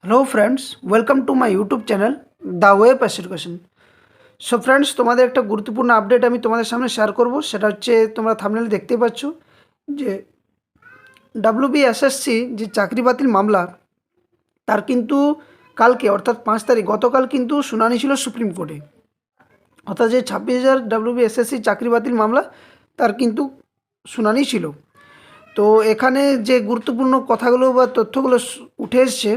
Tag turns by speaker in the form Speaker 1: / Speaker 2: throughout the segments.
Speaker 1: Hello friends, welcome to my YouTube channel the Web Education. So friends, তোমাদের একটা গুরুত্বপূর্ণ update আমি তোমাদের সামনে শেয়ার করব। সেটা হচ্ছে তোমরা থাম্বনেলে দেখতেই পাচ্ছ যে ডাব্লিউবিএসএসসি যে চাকরি বাতিল মামলা, তার কিন্তু কালকে অর্থাৎ 5 তারিখ গতকাল কিন্তু শুনানি ছিল সুপ্রিম কোর্টে। অর্থাৎ যে 26,000 ডাব্লিউবিএসএসসি চাকরি বাতিল মামলা, তার কিন্তু শুনানি ছিল। তো এখানে যে গুরুত্বপূর্ণ কথাগুলো বা তথ্যগুলো উঠে এসছে,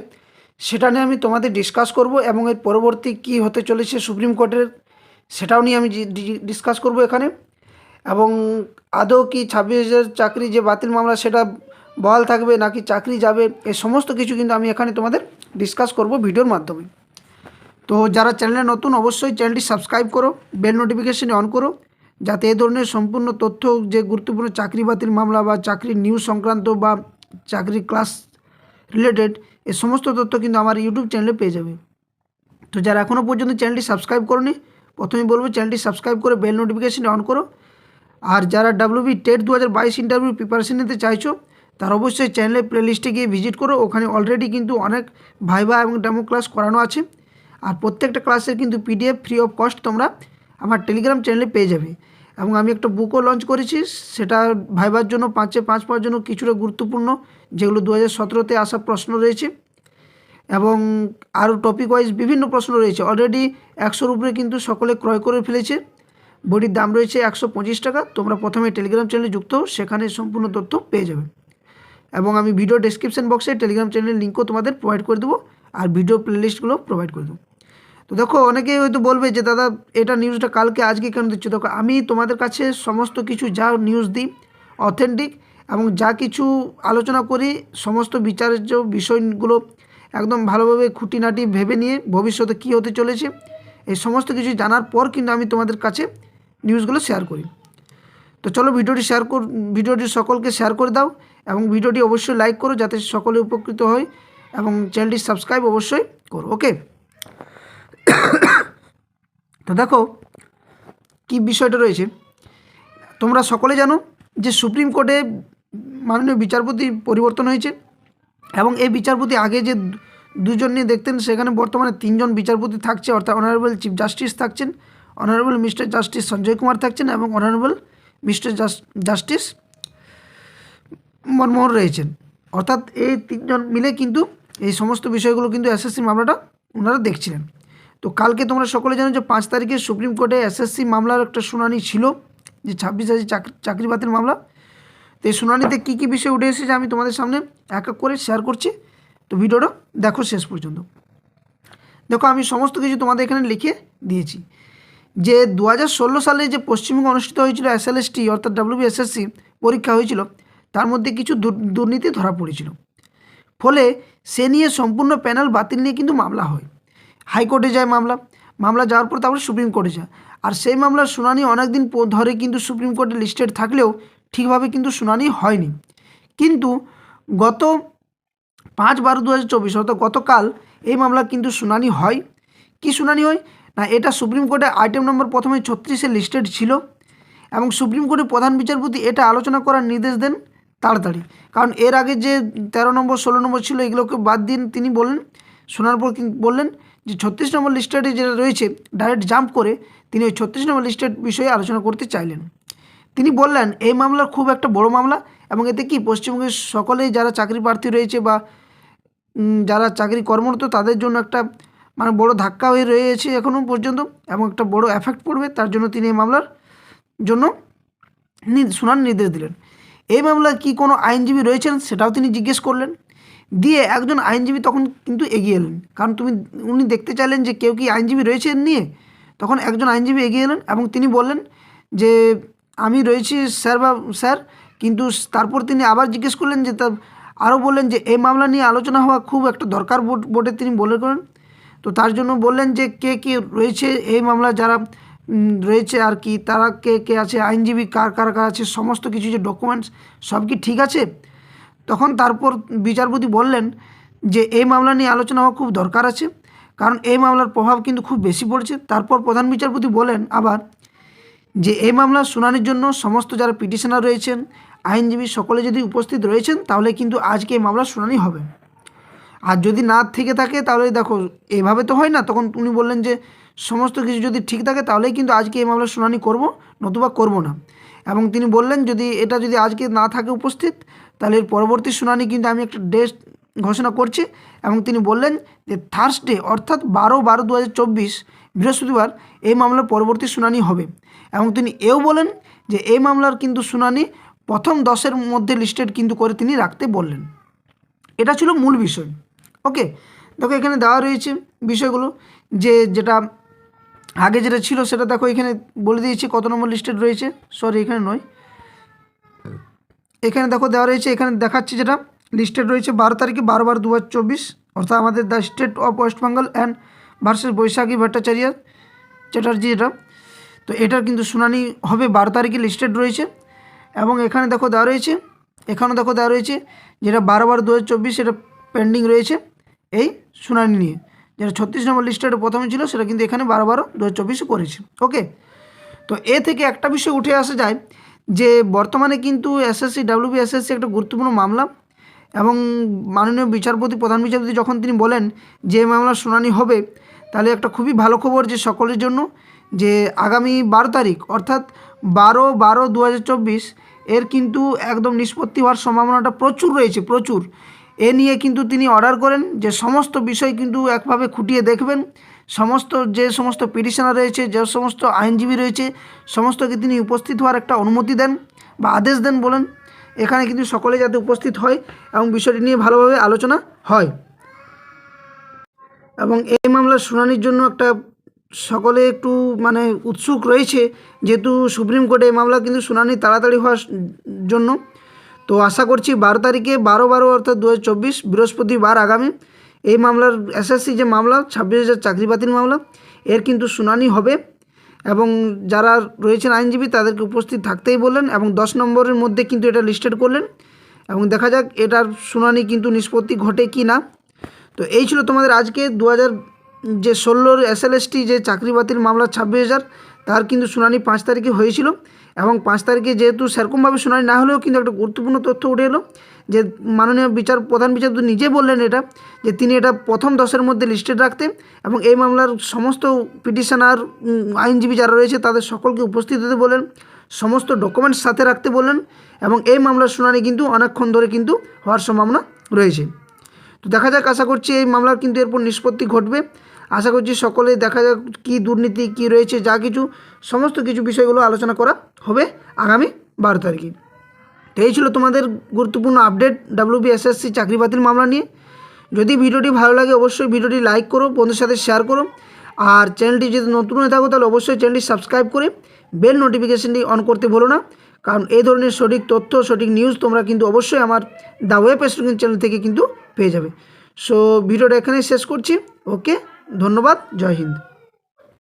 Speaker 1: সেটা নিয়ে আমি তোমাদের ডিসকাস করব এবং এর পরবর্তী কি হতে চলেছে সুপ্রিম কোর্টের, সেটাও নিয়ে আমি ডিসকাস করব এখানে। এবং আদৌ কি 26,000 চাকরি যে বাতিল মামলা সেটা বহাল থাকবে নাকি চাকরি যাবে, এই সমস্ত কিছু কিন্তু আমি এখানে তোমাদের ডিসকাস করব ভিডিওর মাধ্যমে। তো যারা চ্যানেলে নতুন, অবশ্যই চ্যানেলটি সাবস্ক্রাইব করো, বেল নোটিফিকেশান অন করো, যাতে এই ধরনের সম্পূর্ণ তথ্য, যে গুরুত্বপূর্ণ চাকরি বাতিল মামলা বা চাকরির নিউজ সংক্রান্ত বা চাকরি ক্লাস রিলেটেড, এই সমস্ত তথ্য কিন্তু আমার ইউটিউব চ্যানেলে পেয়ে যাবে। তো যারা এখনও পর্যন্ত চ্যানেলটি সাবস্ক্রাইব করোনি, প্রথমেই বলবো চ্যানেলটি সাবস্ক্রাইব করে বেল নোটিফিকেশান অন করো। আর যারা ডাব্লিউবি টেট 2022 ইন্টারভিউ প্রিপারেশন নিতে চাইছো, তার অবশ্যই চ্যানেলের প্লেলিস্টে গিয়ে ভিজিট করো। ওখানে অলরেডি কিন্তু অনেক ভাইভা এবং ডেমো ক্লাস করানো আছে। আর প্রত্যেকটা ক্লাসের কিন্তু পিডিএফ ফ্রি অফ কস্ট তোমরা আমার টেলিগ্রাম চ্যানেলে পেয়ে যাবে। এবং আমি একটা বুকও লঞ্চ করেছি, সেটা ভাইবার জন্য 5-এ 5 পাওয়ার জন্য কিছুটা গুরুত্বপূর্ণ, যেগুলো 2017-তে আসা প্রশ্ন রয়েছে এবং আরও টপিক ওয়াইজ বিভিন্ন প্রশ্ন রয়েছে। অলরেডি 100-র উপরে কিন্তু সকলে ক্রয় করে ফেলেছে। বইটির দাম রয়েছে 125 টাকা। তোমরা প্রথমে টেলিগ্রাম চ্যানেলে যুক্ত হও, সেখানে সম্পূর্ণ তথ্য পেয়ে যাবে। এবং আমি ভিডিও ডেসক্রিপশন বক্সে টেলিগ্রাম চ্যানেলের লিঙ্কও তোমাদের প্রোভাইড করে দেবো, আর ভিডিও প্লেলিস্টগুলো প্রোভাইড করে দেবো। তো দেখো, অনেকেই হয়তো বলবে যে দাদা এটা নিউজটা কালকে আজকে কেন দিচ্ছ। দেখো, আমি তোমাদের কাছে সমস্ত কিছু যা নিউজ দিই অথেন্টিক, এবং যা কিছু আলোচনা করি সমস্ত বিচার্য বিষয়গুলো একদম ভালোভাবে খুঁটিনাটি ভেবে নিয়ে ভবিষ্যতে কী হতে চলেছে এই সমস্ত কিছু জানার পর কিন্তু আমি তোমাদের কাছে নিউজগুলো শেয়ার করি। তো চলো ভিডিওটি সকলকে শেয়ার করে দাও এবং ভিডিওটি অবশ্যই লাইক করো, যাতে সকলে উপকৃত হয়, এবং চ্যানেলটি সাবস্ক্রাইব অবশ্যই করো। ওকে, তো দেখো কি বিষয়টা রয়েছে। তোমরা সকলে জানো যে সুপ্রিম কোর্টে মাননীয় বিচারপতি পরিবর্তন হয়েছে, এবং এই বিচারপতি আগে যে দুজন নিয়ে দেখতেন, সেখানে বর্তমানে 3জন বিচারপতি থাকছে। অর্থাৎ অনারেবল চিফ জাস্টিস থাকছেন, honourable mister justice Sanjay Kumar থাকছেন, এবং অনারেবল মিস্টার জাস্টিস মনমোহন রয়েছেন। অর্থাৎ এই 3জন মিলে কিন্তু এই সমস্ত বিষয়গুলো কিন্তু এসএসসি মামলাটা ওনারা দেখছিলেন। তো কালকে তোমরা সকলে জানো যে 5 তারিখে সুপ্রিম কোর্টে এসএসসি মামলার একটা শুনানি ছিল, যে 26,000 চাকরি বাতিল মামলা। তো এই শুনানিতে কী কী বিষয় উঠে এসেছে আমি তোমাদের সামনে এক এক করে শেয়ার করছি। তো ভিডিওটা দেখো শেষ পর্যন্ত। দেখো, আমি সমস্ত কিছু তোমাদের এখানে লিখে দিয়েছি। যে 2016 সালে যে পশ্চিমবঙ্গে অনুষ্ঠিত হয়েছিল এসএলএসটি অর্থাৎ ডাব্লিউবিএসএসসি পরীক্ষা হয়েছিল, তার মধ্যে কিছু দুর্নীতি ধরা পড়েছিল। ফলে সে নিয়ে সম্পূর্ণ প্যানেল বাতিল নিয়ে কিন্তু মামলা হয়। হাইকোর্টে যায় মামলা যাওয়ার পর তারপরে সুপ্রিম কোর্টে যায়। আর সেই মামলার শুনানি অনেক দিন ধরে কিন্তু সুপ্রিম কোর্টে লিস্টেড থাকলেও ঠিকভাবে কিন্তু শুনানি হয়নি। কিন্তু গত 5/12/2024 অর্থাৎ গতকাল এই মামলার কিন্তু শুনানি হয়। কি শুনানি হয় না, এটা সুপ্রিম কোর্টে আইটেম নম্বর প্রথমে 36-এ লিস্টেড ছিল, এবং সুপ্রিম কোর্টের প্রধান বিচারপতি এটা আলোচনা করার নির্দেশ দেন তাড়াতাড়ি। কারণ এর আগে যে 13 নম্বর 16 নম্বর ছিল, এগুলোকে বাদ দিন তিনি বললেন। শোনার পর বললেন যে 36 নম্বর লিস্টেডে যেটা রয়েছে, ডাইরেক্ট জাম্প করে তিনি ওই 36 নম্বর লিস্টেড বিষয়ে আলোচনা করতে চাইলেন। তিনি বললেন এই মামলার খুব একটা বড় মামলা, এবং এতে কি পশ্চিমবঙ্গের সকলেই যারা চাকরি প্রার্থী রয়েছে বা যারা চাকরি কর্মরত, তাদের জন্য একটা বড় ধাক্কা হয়ে রয়েছে এখনও পর্যন্ত, এবং একটা বড় এফেক্ট পড়বে। তার জন্য তিনি এই মামলার জন্য শুনানির নির্দেশ দিলেন। এই মামলায় কি কোনো আইনজীবী রয়েছেন সেটাও তিনি জিজ্ঞেস করলেন। দিয়ে একজন আইনজীবী তখন কিন্তু এগিয়ে এলেন, কারণ উনি দেখতে চাইলেন যে কেউ কি আইনজীবী রয়েছেন নিয়ে। তখন একজন আইনজীবী এগিয়ে এলেন এবং তিনি বললেন যে আমি রয়েছি স্যার। কিন্তু তারপর তিনি আবার জিজ্ঞেস করলেন যে আরও বললেন যে এই মামলা নিয়ে আলোচনা হওয়া খুব একটা দরকার বটে তিনি বলে করেন। তো তার জন্য বললেন যে কে কে রয়েছে এই মামলা, যারা রয়েছে আর কি, তারা কে কে আছে, আইনজীবী কার কার আছে, সমস্ত কিছু যে ডকুমেন্টস সব কি ঠিক আছে। তখন তারপর বিচারপতি বললেন যে এই মামলা নিয়ে আলোচনা হওয়া খুব দরকার আছে, কারণ এই মামলার প্রভাব কিন্তু খুব বেশি পড়ছে। তারপর প্রধান বিচারপতি বলেন আবার যে এই মামলার শুনানির জন্য সমস্ত যারা পিটিশনার রয়েছেন, আইনজীবী সকলে যদি উপস্থিত রয়েছেন, তাহলে কিন্তু আজকে এই মামলার শুনানি হবে। আর যদি না থেকে থাকে তাহলে দেখো এভাবে তো হয় না, তখন উনি বললেন যে সমস্ত কিছু যদি ঠিক থাকে তাহলেই কিন্তু আজকে এই মামলার শুনানি করব, নতুবা করব না। এবং তিনি বললেন যদি আজকে না থাকে উপস্থিত, তাহলে এর পরবর্তী শুনানি কিন্তু আমি একটা ডেট ঘোষণা করছি। এবং তিনি বললেন যে থার্সডে অর্থাৎ 12/12/2024 বৃহস্পতিবার এই মামলার পরবর্তী শুনানি হবে। এবং তিনি এও বলেন যে এই মামলার কিন্তু শুনানি প্রথম 10-এর মধ্যে লিস্টেড কিন্তু করে তিনি রাখতে বললেন। এটা ছিল মূল বিষয়। ওকে, দেখো এখানে দেওয়া রয়েছে বিষয়গুলো, যেটা আগে যেটা ছিল সেটা দেখো এখানে বলে দিয়েছি কত নম্বর লিস্টেড রয়েছে। সরি, এখানে নয়, এখানে দেখো দেওয়া রয়েছে, এখানে দেখাচ্ছে যেটা লিস্টেড রয়েছে 12 তারিখে 12/12/2024, অর্থাৎ আমাদের the state of West Bengal and versus Baishakhi Bhattacharya Chatterjee, এটা তো এটার কিন্তু শুনানি হবে 12 তারিখে লিস্টেড রয়েছে। এবং এখানে দেখো দেওয়া রয়েছে, এখানেও দেখো দেওয়া রয়েছে যেটা 12/12/2024 এটা পেন্ডিং রয়েছে এই শুনানি নিয়ে, যেটা 36 নম্বর লিস্টেডে প্রথমে ছিল সেটা কিন্তু এখানে 12/12/2024 করেছে। ওকে, তো এ থেকে একটা বিষয় উঠে আসা যায় যে বর্তমানে কিন্তু এসএসসি ডাব্লিউবিএসএসসি একটা গুরুত্বপূর্ণ মামলা, এবং মাননীয় বিচারপতি প্রধান বিচারপতি যখন তিনি বলেন যে মামলার শুনানি হবে, তাহলে একটা খুবই ভালো খবর যে সকলের জন্য, যে আগামী 12 তারিখ অর্থাৎ 12/12/2024 এর কিন্তু একদম নিষ্পত্তি হওয়ার সম্ভাবনাটা প্রচুর রয়েছে, প্রচুর। এ নিয়ে কিন্তু তিনি অর্ডার করেন যে সমস্ত বিষয় কিন্তু একভাবে খুঁটিয়ে দেখবেন, যে সমস্ত পিটিশনার রয়েছে, যে সমস্ত আইনজীবী রয়েছে, সমস্তকে তিনি উপস্থিত হওয়ার একটা অনুমতি দেন বা আদেশ দেন বলেন। এখানে কিন্তু সকলে যাতে উপস্থিত হয় এবং বিষয়টি নিয়ে ভালোভাবে আলোচনা হয়। এবং এই মামলার শুনানির জন্য একটা সকলে একটু মানে উৎসুক রয়েছে, যেহেতু সুপ্রিম কোর্টে এই মামলা কিন্তু শুনানি তাড়াতাড়ি হওয়ার জন্য। তো আশা করছি 12 তারিখে 12/12 অর্থাৎ 2024 বৃহস্পতিবার আগামী এই মামলার এসএসসি যে মামলা 26,000 চাকরি বাতিল মামলা, এর কিন্তু শুনানি হবে। এবং যারা রয়েছেন আইনজীবী তাদেরকে উপস্থিত থাকতেই বললেন, এবং 10 নম্বরের মধ্যে কিন্তু এটা লিস্টেড করলেন। এবং দেখা যাক এটার শুনানি কিন্তু নিষ্পত্তি ঘটে কি না। তো এই ছিল তোমাদের আজকে 2016 এসএলএসটি যে চাকরি বাতিল মামলা 26,000, তার কিন্তু শুনানি 5 তারিখে হয়েছিল। এবং 5 তারিখে যেহেতু সেরকমভাবে শুনানি না হলেও কিন্তু একটা গুরুত্বপূর্ণ তথ্য উঠে এলো যে মাননীয় প্রধান বিচারপতি নিজে বললেন এটা, যে তিনি এটা প্রথম 10-এর মধ্যে লিস্টেড রাখতে এবং এই মামলার সমস্ত পিটিশনার আইনজীবী যারা রয়েছে তাদের সকলকে উপস্থিত হতে বলেন, সমস্ত ডকুমেন্টস সাথে রাখতে বললেন। এবং এই মামলার শুনানি কিন্তু অনেকক্ষণ ধরে কিন্তু হওয়ার সম্ভাবনা রয়েছে। তো দেখা যাক, আশা করছি এই মামলার কিন্তু এরপর নিষ্পত্তি ঘটবে। আশা করছি সকলে দেখা যাক কী দুর্নীতি কী রয়েছে, যা কিছু সমস্ত কিছু বিষয়গুলো আলোচনা করা হবে আগামী 12 তারিখে। তো এই ছিল তোমাদের গুরুত্বপূর্ণ আপডেট ডাব্লিউবিএসএসসি চাকরি বাতিল মামলা নিয়ে। যদি ভিডিওটি ভালো লাগে অবশ্যই ভিডিওটি লাইক করো, বন্ধুদের সাথে শেয়ার করো, আর চ্যানেলটি যদি নতুন হয়ে থাকো তাহলে অবশ্যই চ্যানেলটি সাবস্ক্রাইব করে বেল নোটিফিকেশানটি অন করতে ভুলো না, কারণ এই ধরনের সঠিক তথ্য সঠিক নিউজ তোমরা কিন্তু অবশ্যই আমার দ্য ওয়েব স্টুডেন্ট চ্যানেল থেকে কিন্তু পেয়ে যাবে। সো ভিডিওটা এখানেই শেষ করছি। ওকে, ধন্যবাদ, জয় হিন্দ।